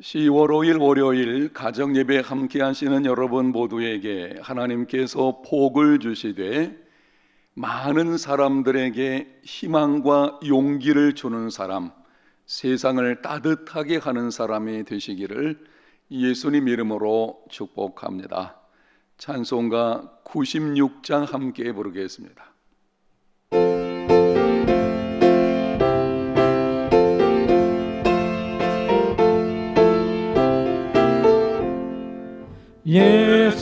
10월 5일 월요일 가정예배 함께 하시는 여러분 모두에게 하나님께서 복을 주시되 많은 사람들에게 희망과 용기를 주는 사람, 세상을 따뜻하게 하는 사람이 되시기를 예수님 이름으로 축복합니다. 찬송가 96장 함께 부르겠습니다.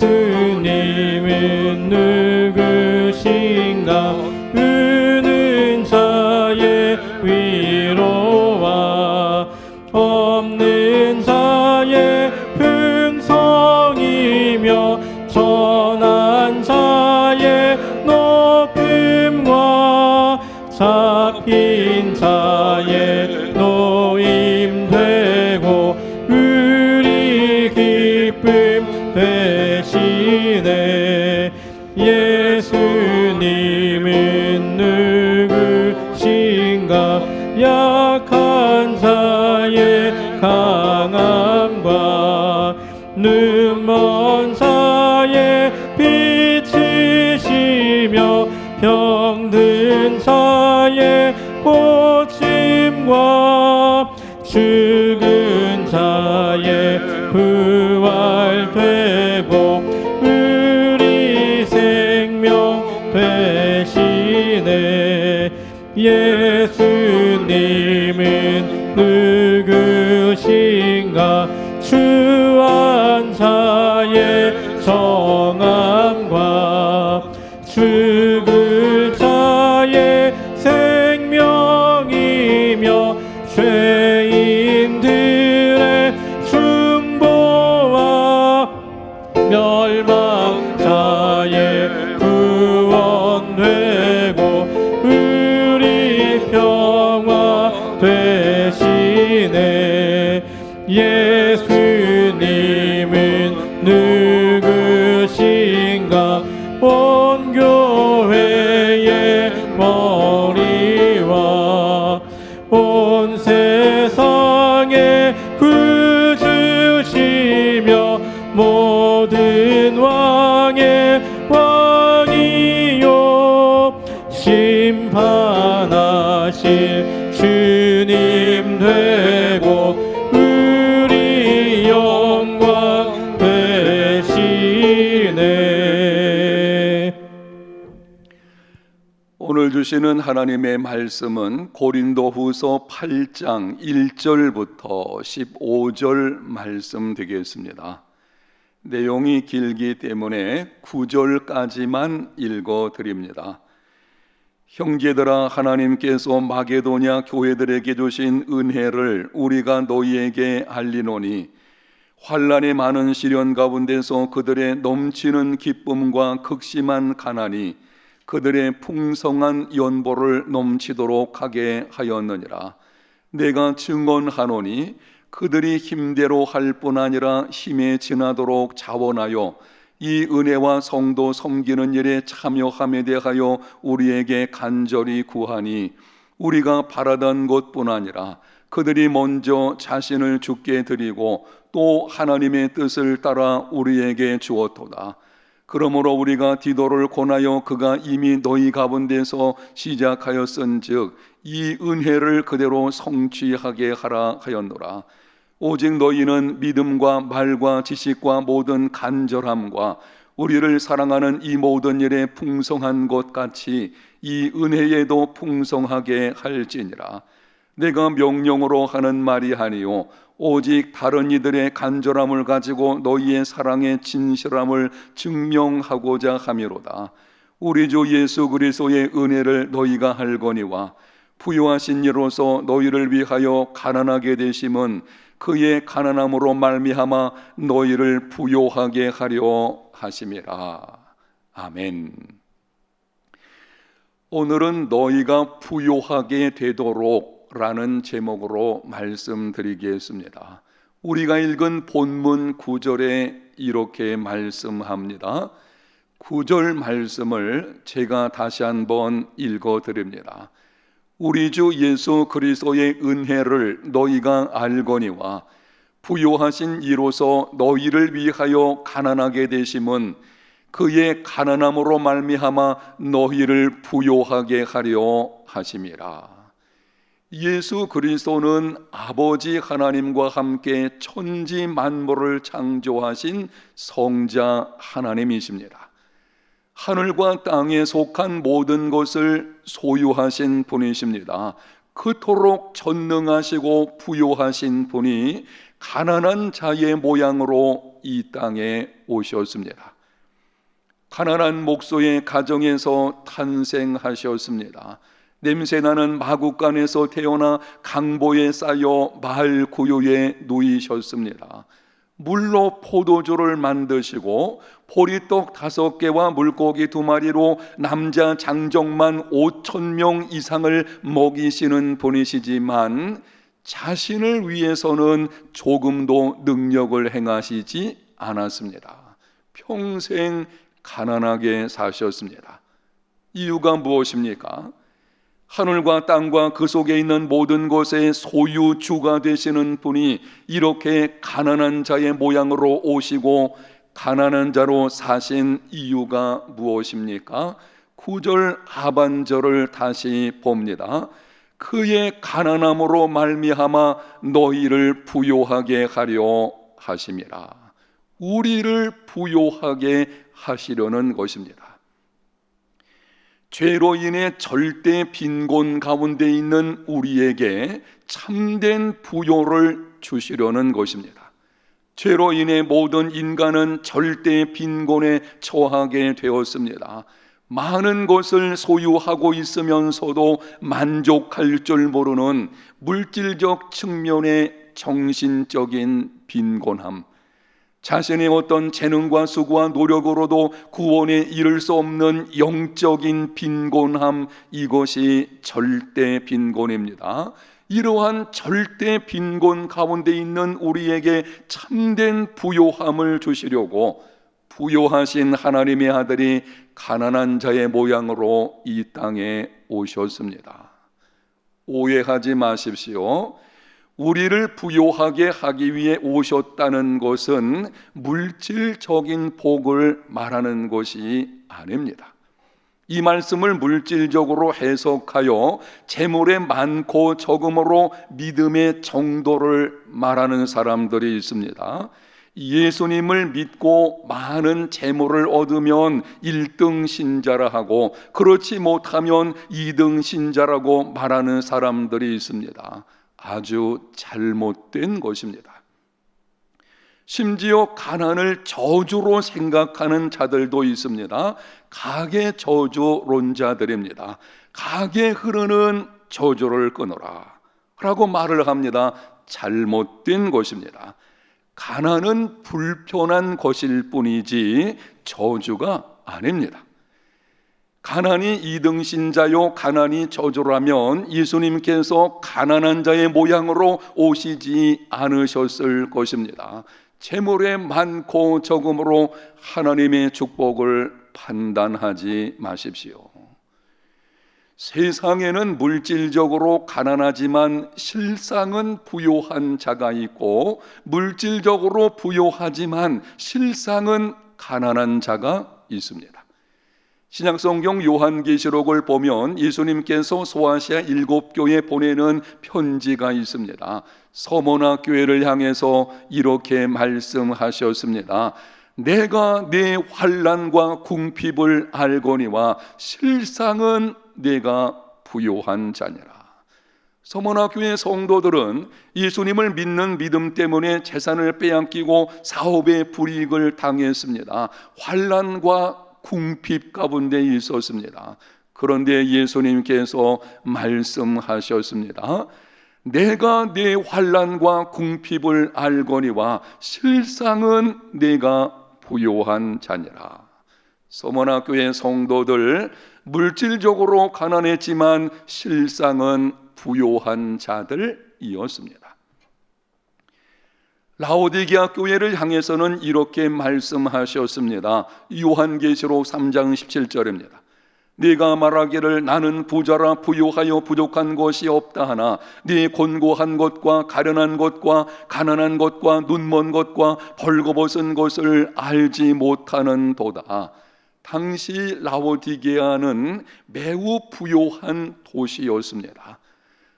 예수님은 누구신가? 우는 자의 위로와 없는 자의 풍성이며 전한 자의 높임과 잡힌 자의 노임되고 우리 기쁨 되시네. 예수님은 누구신가? 약한 자의 강함과 눈먼 자의 빛이시며 병든 자의 고침과 죽은 자의 부활되고 우리 생명 되시네. 예수님은 누구신가? 추한 자의 정함과 죽을 자의 생명이며 죄인들의 중보와 멸망자의 구원되고 우리 평화 되시네. 예수님은 누구신가? 온 교회의 머리와 온 세상의 구주시며 모든 왕의 왕이요 심판하실 주님 되고 우리 영광 되시네. 오늘 주시는 하나님의 말씀은 고린도후서 8장 1절부터 15절 말씀 되겠습니다. 내용이 길기 때문에 9절까지만 읽어드립니다. 형제들아, 하나님께서 마게도냐 교회들에게 주신 은혜를 우리가 너희에게 알리노니 환난의 많은 시련 가운데서 그들의 넘치는 기쁨과 극심한 가난이 그들의 풍성한 연보를 넘치도록 하게 하였느니라. 내가 증언하노니 그들이 힘대로 할 뿐 아니라 힘에 지나도록 자원하여 이 은혜와 성도 섬기는 일에 참여함에 대하여 우리에게 간절히 구하니 우리가 바라던 것뿐 아니라 그들이 먼저 자신을 주께 드리고 또 하나님의 뜻을 따라 우리에게 주었도다. 그러므로 우리가 디도를 권하여 그가 이미 너희 가운데서 시작하였은즉 이 은혜를 그대로 성취하게 하라 하였노라. 오직 너희는 믿음과 말과 지식과 모든 간절함과 우리를 사랑하는 이 모든 일에 풍성한 것 같이 이 은혜에도 풍성하게 할지니라. 내가 명령으로 하는 말이 아니요 오직 다른 이들의 간절함을 가지고 너희의 사랑의 진실함을 증명하고자 함이로다. 우리 주 예수 그리스도의 은혜를 너희가 알거니와 부요하신 이로서 너희를 위하여 가난하게 되심은 그의 가난함으로 말미암아 너희를 부요하게 하려 하심이라. 아멘. 오늘은 너희가 부요하게 되도록 라는 제목으로 말씀드리겠습니다. 우리가 읽은 본문 9절에 이렇게 말씀합니다. 9절 말씀을 제가 다시 한번 읽어드립니다. 우리 주 예수 그리스도의 은혜를 너희가 알거니와 부요하신 이로서 너희를 위하여 가난하게 되심은 그의 가난함으로 말미암아 너희를 부요하게 하려 하심이라. 예수 그리스도는 아버지 하나님과 함께 천지 만물을 창조하신 성자 하나님이십니다. 하늘과 땅에 속한 모든 것을 소유하신 분이십니다. 그토록 전능하시고 부요하신 분이 가난한 자의 모양으로 이 땅에 오셨습니다. 가난한 목소의 가정에서 탄생하셨습니다. 냄새나는 마구간에서 태어나 강보에 쌓여 마을 구유에 누이셨습니다. 물로 포도주를 만드시고 보리떡 5개와 물고기 2마리로 남자 장정만 5,000명 이상을 먹이시는 분이시지만 자신을 위해서는 조금도 능력을 행하시지 않았습니다. 평생 가난하게 사셨습니다. 이유가 무엇입니까? 하늘과 땅과 그 속에 있는 모든 것의 소유주가 되시는 분이 이렇게 가난한 자의 모양으로 오시고 가난한 자로 사신 이유가 무엇입니까? 9절 하반절을 다시 봅니다. 그의 가난함으로 말미암아 너희를 부요하게 하려 하심이라. 우리를 부요하게 하시려는 것입니다. 죄로 인해 절대 빈곤 가운데 있는 우리에게 참된 부요를 주시려는 것입니다. 죄로 인해 모든 인간은 절대 빈곤에 처하게 되었습니다. 많은 것을 소유하고 있으면서도 만족할 줄 모르는 물질적 측면의 정신적인 빈곤함, 자신의 어떤 재능과 수고와 노력으로도 구원에 이를 수 없는 영적인 빈곤함, 이것이 절대 빈곤입니다. 이러한 절대 빈곤 가운데 있는 우리에게 참된 부요함을 주시려고 부요하신 하나님의 아들이 가난한 자의 모양으로 이 땅에 오셨습니다. 오해하지 마십시오. 우리를 부요하게 하기 위해 오셨다는 것은 물질적인 복을 말하는 것이 아닙니다. 이 말씀을 물질적으로 해석하여 재물의 많고 적음으로 믿음의 정도를 말하는 사람들이 있습니다. 예수님을 믿고 많은 재물을 얻으면 1등 신자라 하고 그렇지 못하면 2등 신자라고 말하는 사람들이 있습니다. 아주 잘못된 것입니다. 심지어 가난을 저주로 생각하는 자들도 있습니다. 가계 저주론자들입니다. 가계 흐르는 저주를 끊어라 라고 말을 합니다. 잘못된 것입니다. 가난은 불편한 것일 뿐이지 저주가 아닙니다. 가난이 2등 신자요 가난이 저주라면 예수님께서 가난한 자의 모양으로 오시지 않으셨을 것입니다. 재물의 많고 적음으로 하나님의 축복을 판단하지 마십시오. 세상에는 물질적으로 가난하지만 실상은 부요한 자가 있고 물질적으로 부요하지만 실상은 가난한 자가 있습니다. 신약성경 요한계시록을 보면 예수님께서 소아시아 7교회에 보내는 편지가 있습니다. 서머나 교회를 향해서 이렇게 말씀하셨습니다. 내가 내 환난과 궁핍을 알거니와 실상은 내가 부요한 자니라. 서머나 교회 성도들은 예수님을 믿는 믿음 때문에 재산을 빼앗기고 사업의 불이익을 당했습니다. 환난과 궁핍 가운데 있었습니다. 그런데 예수님께서 말씀하셨습니다. 내가 내 환난과 궁핍을 알거니와 실상은 내가 부요한 자니라. 서머나 교회 성도들 물질적으로 가난했지만 실상은 부요한 자들이었습니다. 라오디게아 교회를 향해서는 이렇게 말씀하셨습니다. 요한계시록 3장 17절입니다. 네가 말하기를 나는 부자라 부유하여 부족한 것이 없다 하나 네 곤고한 것과 가련한 것과 가난한 것과 눈먼 것과 벌거벗은 것을 알지 못하는 도다. 당시 라오디게아는 매우 부유한 도시였습니다.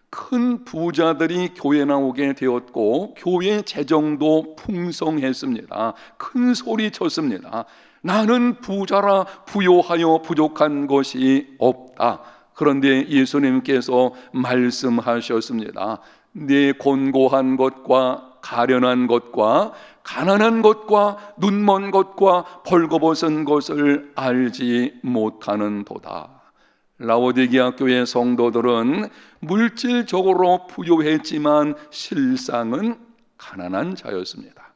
큰 부자들이 교회 나오게 되었고 교회 재정도 풍성했습니다. 큰 소리 쳤습니다. 나는 부자라 부유하여 부족한 것이 없다. 그런데 예수님께서 말씀하셨습니다. 네 곤고한 것과 가련한 것과 가난한 것과 눈먼 것과 벌거벗은 것을 알지 못하는 도다. 라오디게아 교회 성도들은 물질적으로 부유했지만 실상은 가난한 자였습니다.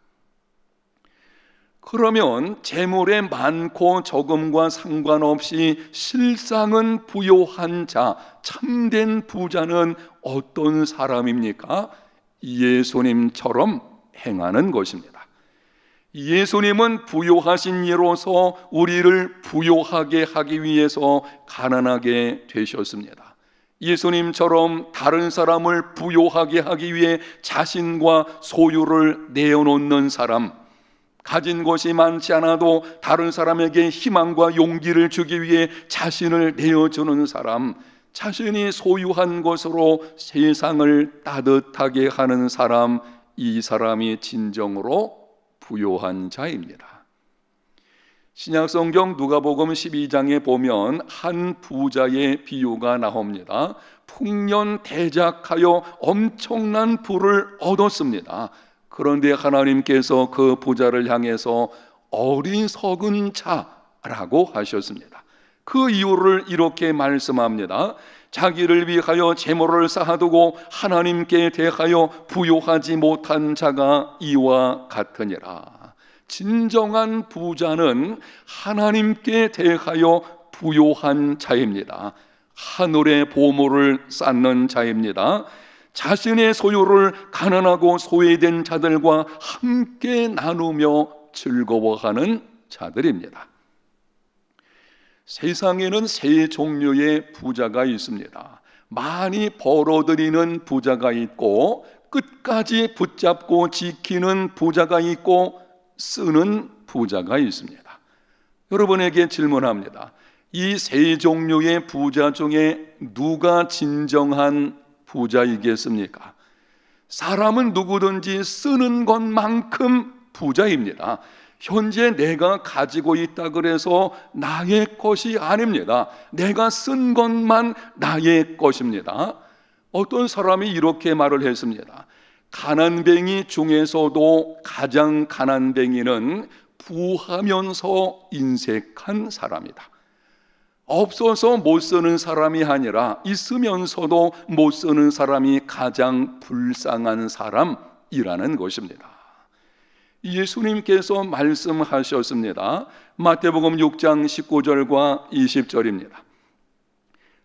그러면 재물의 많고 적음과 상관없이 실상은 부유한 자, 참된 부자는 어떤 사람입니까? 예수님처럼 행하는 것입니다. 예수님은 부유하신 이로서 우리를 부유하게 하기 위해서 가난하게 되셨습니다. 예수님처럼 다른 사람을 부유하게 하기 위해 자신과 소유를 내어놓는 사람, 가진 것이 많지 않아도 다른 사람에게 희망과 용기를 주기 위해 자신을 내어주는 사람, 자신이 소유한 것으로 세상을 따뜻하게 하는 사람, 이 사람이 진정으로 부유한 자입니다. 신약성경 누가복음 12장에 보면 한 부자의 비유가 나옵니다. 풍년대작하여 엄청난 부를 얻었습니다. 그런데 하나님께서 그 부자를 향해서 어리석은 자라고 하셨습니다. 그 이유를 이렇게 말씀합니다. 자기를 위하여 재물을 쌓아두고 하나님께 대하여 부유하지 못한 자가 이와 같으니라. 진정한 부자는 하나님께 대하여 부유한 자입니다. 하늘의 보물을 쌓는 자입니다. 자신의 소유를 가난하고 소외된 자들과 함께 나누며 즐거워하는 자들입니다. 세상에는 세 종류의 부자가 있습니다. 많이 벌어들이는 부자가 있고, 끝까지 붙잡고 지키는 부자가 있고, 쓰는 부자가 있습니다. 여러분에게 질문합니다. 이 세 종류의 부자 중에 누가 진정한 부자이겠습니까? 사람은 누구든지 쓰는 것만큼 부자입니다. 현재 내가 가지고 있다 그래서 나의 것이 아닙니다. 내가 쓴 것만 나의 것입니다. 어떤 사람이 이렇게 말을 했습니다. 가난뱅이 중에서도 가장 가난뱅이는 부하면서 인색한 사람이다. 없어서 못 쓰는 사람이 아니라 있으면서도 못 쓰는 사람이 가장 불쌍한 사람이라는 것입니다. 예수님께서 말씀하셨습니다. 마태복음 6장 19절과 20절입니다.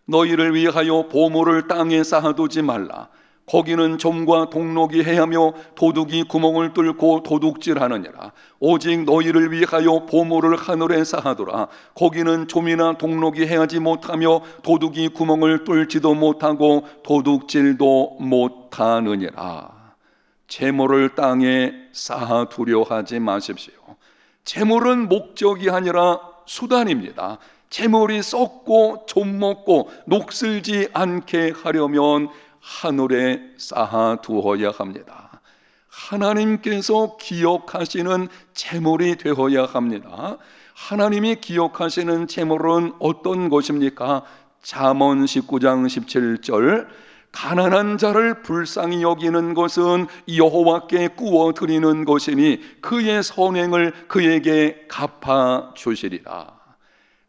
너희를 위하여 보물을 땅에 쌓아두지 말라. 거기는 좀과 동록이 해하며 도둑이 구멍을 뚫고 도둑질하느니라. 오직 너희를 위하여 보물을 하늘에 쌓아두라. 거기는 좀이나 동록이 해하지 못하며 도둑이 구멍을 뚫지도 못하고 도둑질도 못하느니라. 재물을 땅에 쌓아두려 하지 마십시오. 재물은 목적이 아니라 수단입니다. 재물이 썩고 좀먹고 녹슬지 않게 하려면 하늘에 쌓아두어야 합니다. 하나님께서 기억하시는 재물이 되어야 합니다. 하나님이 기억하시는 재물은 어떤 것입니까? 잠언 19장 17절 가난한 자를 불쌍히 여기는 것은 여호와께 구워 드리는 것이니 그의 선행을 그에게 갚아 주시리라.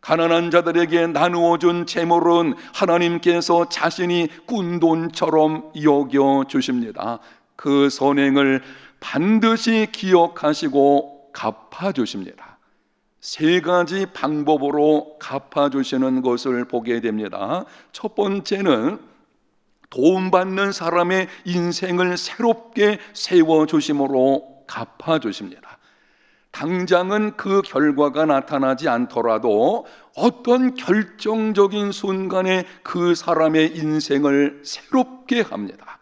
가난한 자들에게 나누어 준 재물은 하나님께서 자신이 꾼 돈처럼 여겨 주십니다. 그 선행을 반드시 기억하시고 갚아 주십니다. 세 가지 방법으로 갚아 주시는 것을 보게 됩니다. 첫 번째는 도움받는 사람의 인생을 새롭게 세워주심으로 갚아주십니다. 당장은 그 결과가 나타나지 않더라도 어떤 결정적인 순간에 그 사람의 인생을 새롭게 합니다.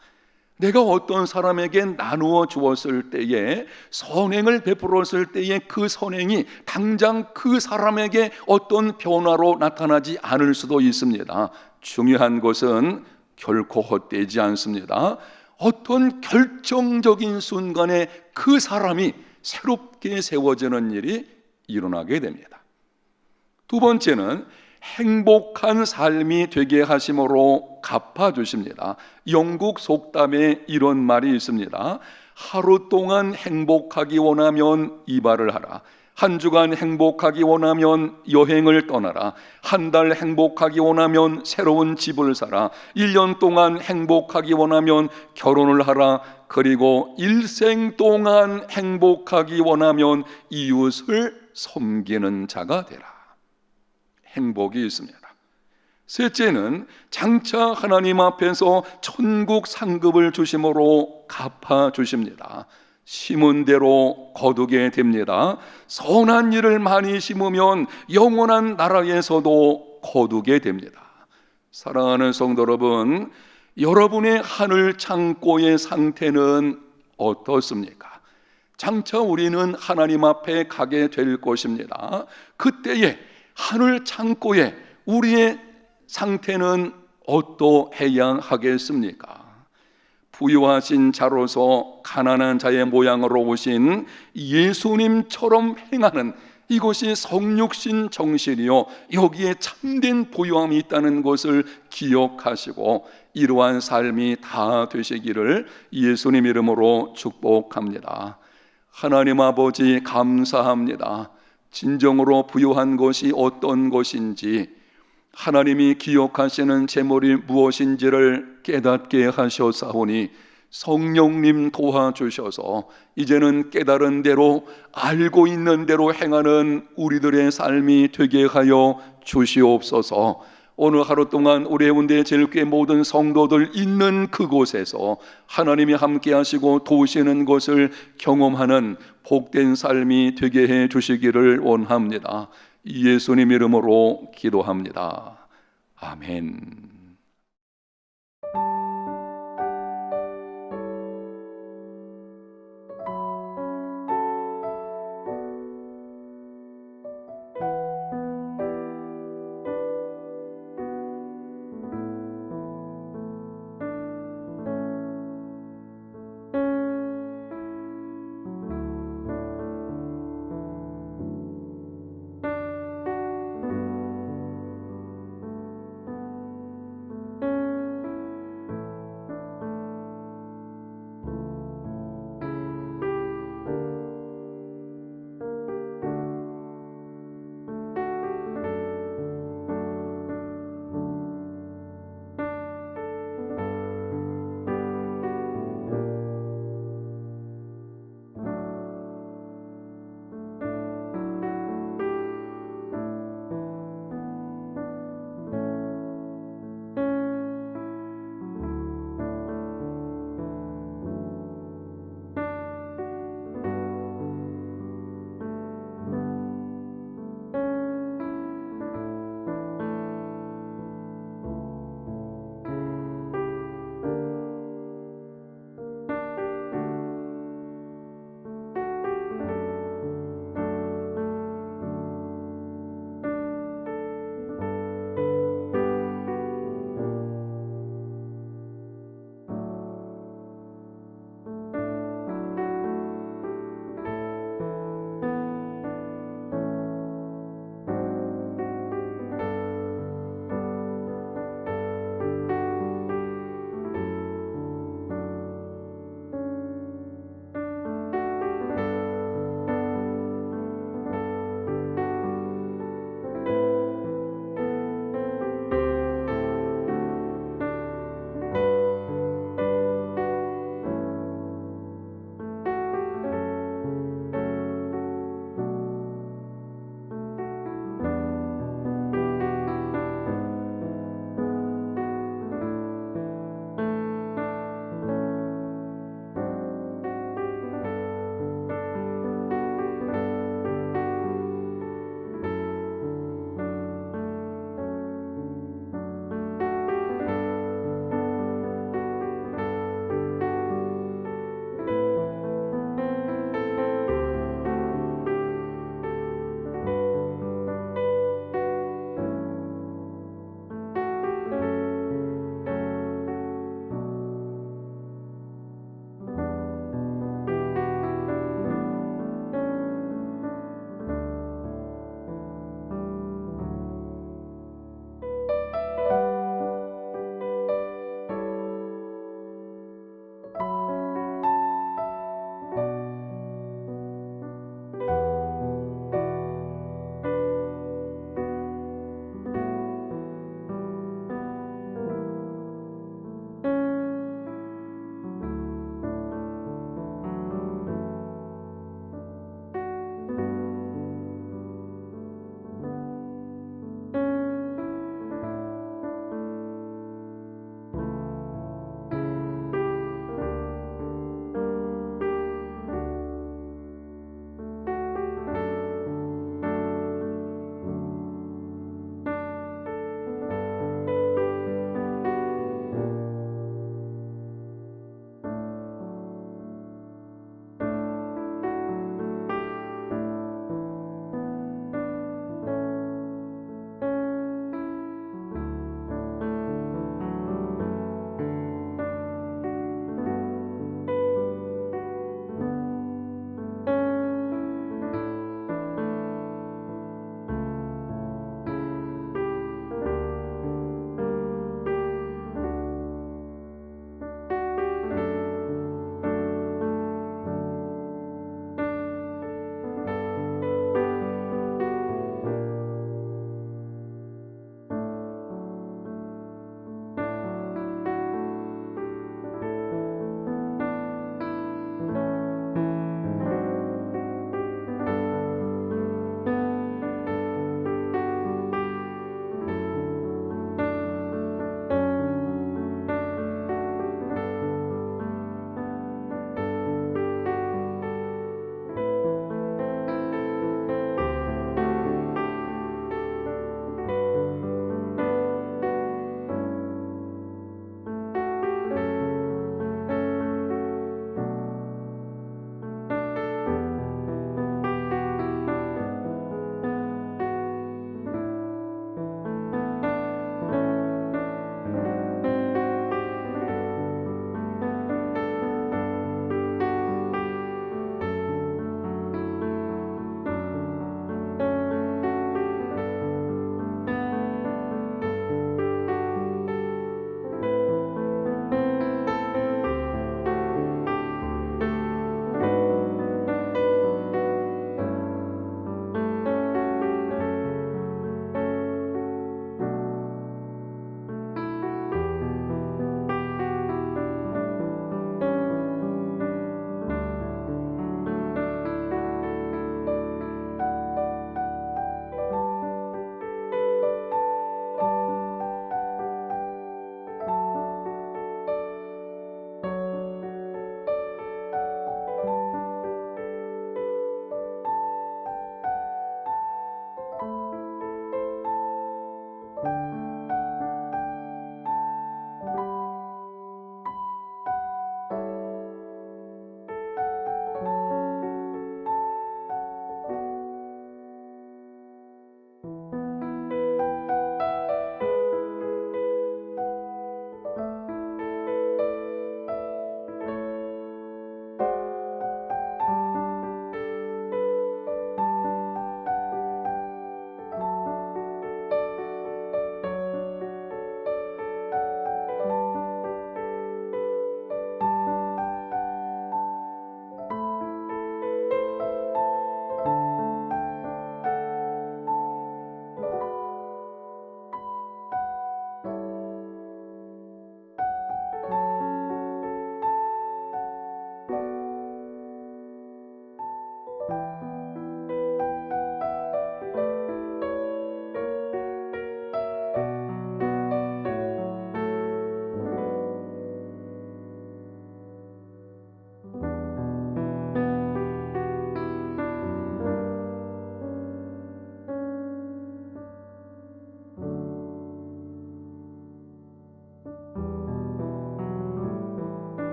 내가 어떤 사람에게 나누어 주었을 때에, 선행을 베풀었을 때에 그 선행이 당장 그 사람에게 어떤 변화로 나타나지 않을 수도 있습니다. 중요한 것은 결코 헛되지 않습니다. 어떤 결정적인 순간에 그 사람이 새롭게 세워지는 일이 일어나게 됩니다. 두 번째는 행복한 삶이 되게 하심으로 갚아주십니다. 영국 속담에 이런 말이 있습니다. 하루 동안 행복하기 원하면 이발을 하라. 한 주간 행복하기 원하면 여행을 떠나라. 한 달 행복하기 원하면 새로운 집을 사라. 1년 동안 행복하기 원하면 결혼을 하라. 그리고 일생 동안 행복하기 원하면 이웃을 섬기는 자가 되라. 행복이 있습니다. 셋째는 장차 하나님 앞에서 천국 상급을 주심으로 갚아주십니다. 심은 대로 거두게 됩니다. 선한 일을 많이 심으면 영원한 나라에서도 거두게 됩니다. 사랑하는 성도 여러분, 여러분의 하늘 창고의 상태는 어떻습니까? 장차 우리는 하나님 앞에 가게 될 것입니다. 그때에 하늘 창고에 우리의 상태는 어떠해야 하겠습니까? 부유하신 자로서 가난한 자의 모양으로 오신 예수님처럼 행하는 이것이 성육신 정신이요, 여기에 참된 부유함이 있다는 것을 기억하시고 이러한 삶이 다 되시기를 예수님 이름으로 축복합니다. 하나님 아버지 감사합니다. 진정으로 부유한 것이 어떤 것인지, 하나님이 기억하시는 재물이 무엇인지를 깨닫게 하셨사오니 성령님 도와주셔서 이제는 깨달은 대로, 알고 있는 대로 행하는 우리들의 삶이 되게 하여 주시옵소서. 오늘 하루 동안 우리 해운대 제일교회 모든 성도들 있는 그곳에서 하나님이 함께 하시고 도우시는 것을 경험하는 복된 삶이 되게 해 주시기를 원합니다. 예수님 이름으로 기도합니다. 아멘.